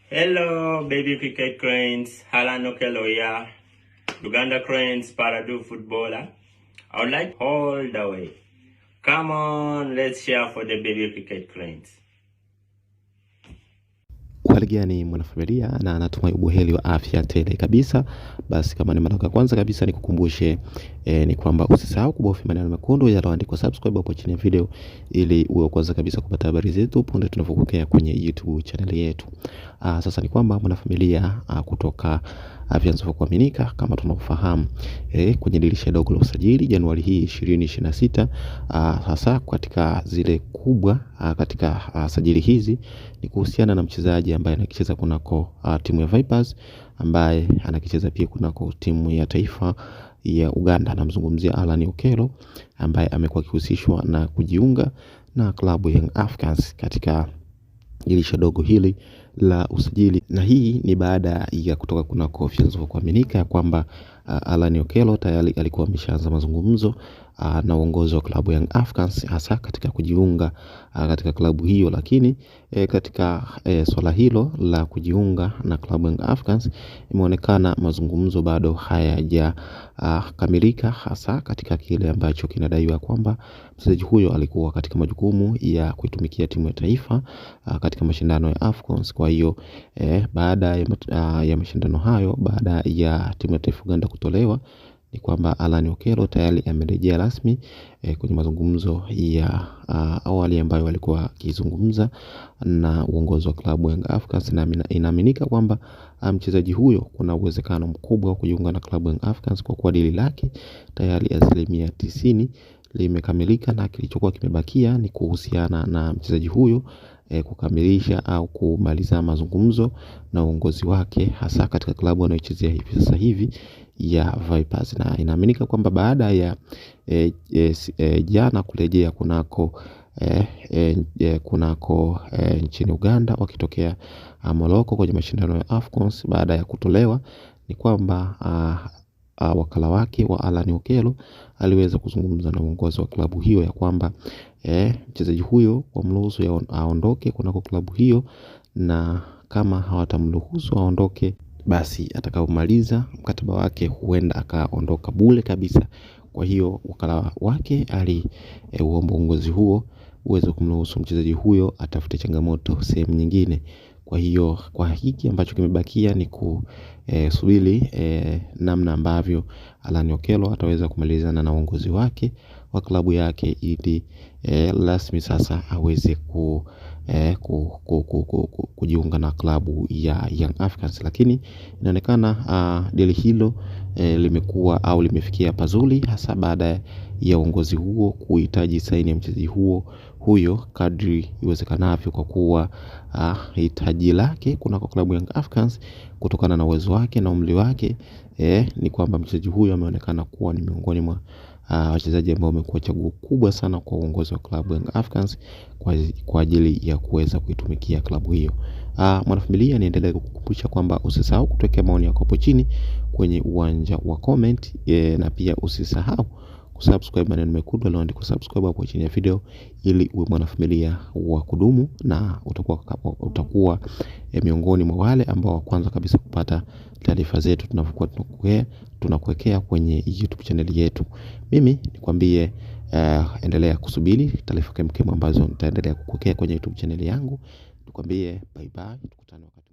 Hello, baby cricket cranes. Alan Okello here. Uganda Cranes Paradu footballer. I would like all the way. Come on, let's share for the baby cricket cranes. Hali gani mwanafamilia, na natumai ubuheri wa afya tele kabisa. Basi kama ni mara ya kwanza kabisa nikukumbushe ni kwamba usisahau kubofya maneno mekundu yaliyoandikwa subscribe hapo chini ya video, ili uwe kwanza kabisa kupata habari zetu punde tunapokea kwenye YouTube channel yetu. Sasa ni kwamba mwanafamilia, kutoka vyanzo vya kuaminika kama tunavyofahamu, kwenye dirisha dogo la usajili Januari hii 2026, sasa katika zile kubwa katika sajili hizi ni kuhusiana na mchezaji ambaye anakicheza kunako timu ya Vipers, ambaye anakicheza pia kunako timu ya taifa ya Uganda. Namzungumzia Alan Okello, ambaye amekuwa akihusishwa na kujiunga na klabu ya Young Africans katika dirisha dogo hili la usajili, na hii ni baada ya kutoka kunako vyanzo vya kuaminika kwamba Alan Okello tayari alikuwa ameshaanza mazungumzo na uongozi wa klabu ya Young Africans, hasa katika kujiunga katika klabu hiyo. Lakini katika swala hilo la kujiunga na klabu ya Young Africans, imeonekana mazungumzo bado hayaja kamilika, hasa katika kile ambacho kinadaiwa kwamba mchezaji huyo alikuwa katika majukumu ya kuitumikia timu ya taifa katika mashindano ya AFCON. Kwa hiyo baada ya mashindano hayo, baada ya timu ya taifa Uganda kutolewa, ni kwamba Alan Okello tayari amerejea rasmi kwenye mazungumzo ya awali ambayo walikuwa wakizungumza na uongozi wa klabu ya Young Africans, na inaaminika kwamba mchezaji huyo kuna uwezekano mkubwa wa kujiunga na klabu ya Young Africans, kwa kuwa dili lake tayari 90% limekamilika, na kilichokuwa kimebakia ni kuhusiana na mchezaji huyo kukamilisha au kumaliza mazungumzo na uongozi wake, hasa katika klabu anayochezea hivi sasa hivi ya Vipers. Na inaaminika kwamba baada ya jana kurejea kunako nchini Uganda wakitokea Morocco kwenye mashindano ya AFCON, baada ya kutolewa, ni kwamba wakala wake wa Alan Okello aliweza kuzungumza na uongozi wa klabu hiyo ya kwamba mchezaji huyo wamruhusu aondoke kunako klabu hiyo, na kama hawatamruhusu aondoke, basi atakapomaliza mkataba wake huenda akaondoka bure kabisa. Kwa hiyo wakala wake aliomba uongozi huo uweze kumruhusu mchezaji huyo atafute changamoto sehemu nyingine. Kwa hiyo kwa hiki ambacho kimebakia ni kusubiri namna ambavyo Alan Okello ataweza kumalizana na uongozi wake wa klabu yake, ili rasmi sasa aweze kujiunga na klabu ya Young Africans. Lakini inaonekana dili hilo limekuwa au limefikia pazuri, hasa baada ya uongozi huo kuhitaji saini ya mchezaji huyo kadri iwezekanavyo, kwa kuwa hitaji lake kunako klabu ya Young Africans kutokana na uwezo wake na umri wake, ni kwamba mchezaji huyo ameonekana kuwa ni miongoni mwa wachezaji ambao wamekuwa chaguo kubwa sana kwa uongozi wa klabu ya Young Africans kwa ajili ya kuweza kuitumikia klabu hiyo. Mwanafamilia, niendelee kukukumbusha kwamba usisahau kutuwekea maoni yako hapo chini kwenye uwanja wa comment, na pia usisahau kusubscribe maneno mekundu yaliyoandikwa subscribe hapo chini ya video, ili uwe mwanafamilia wa kudumu na utakuwa miongoni mwa wale ambao wa kwanza kabisa kupata taarifa zetu tunapokuwa tunakuwekea kwenye YouTube channel yetu. Mimi nikwambie, endelea kusubiri taarifa kemkem ambazo nitaendelea kukuwekea kwenye YouTube channel yangu. Nikwambie bye bye, tukutane wakati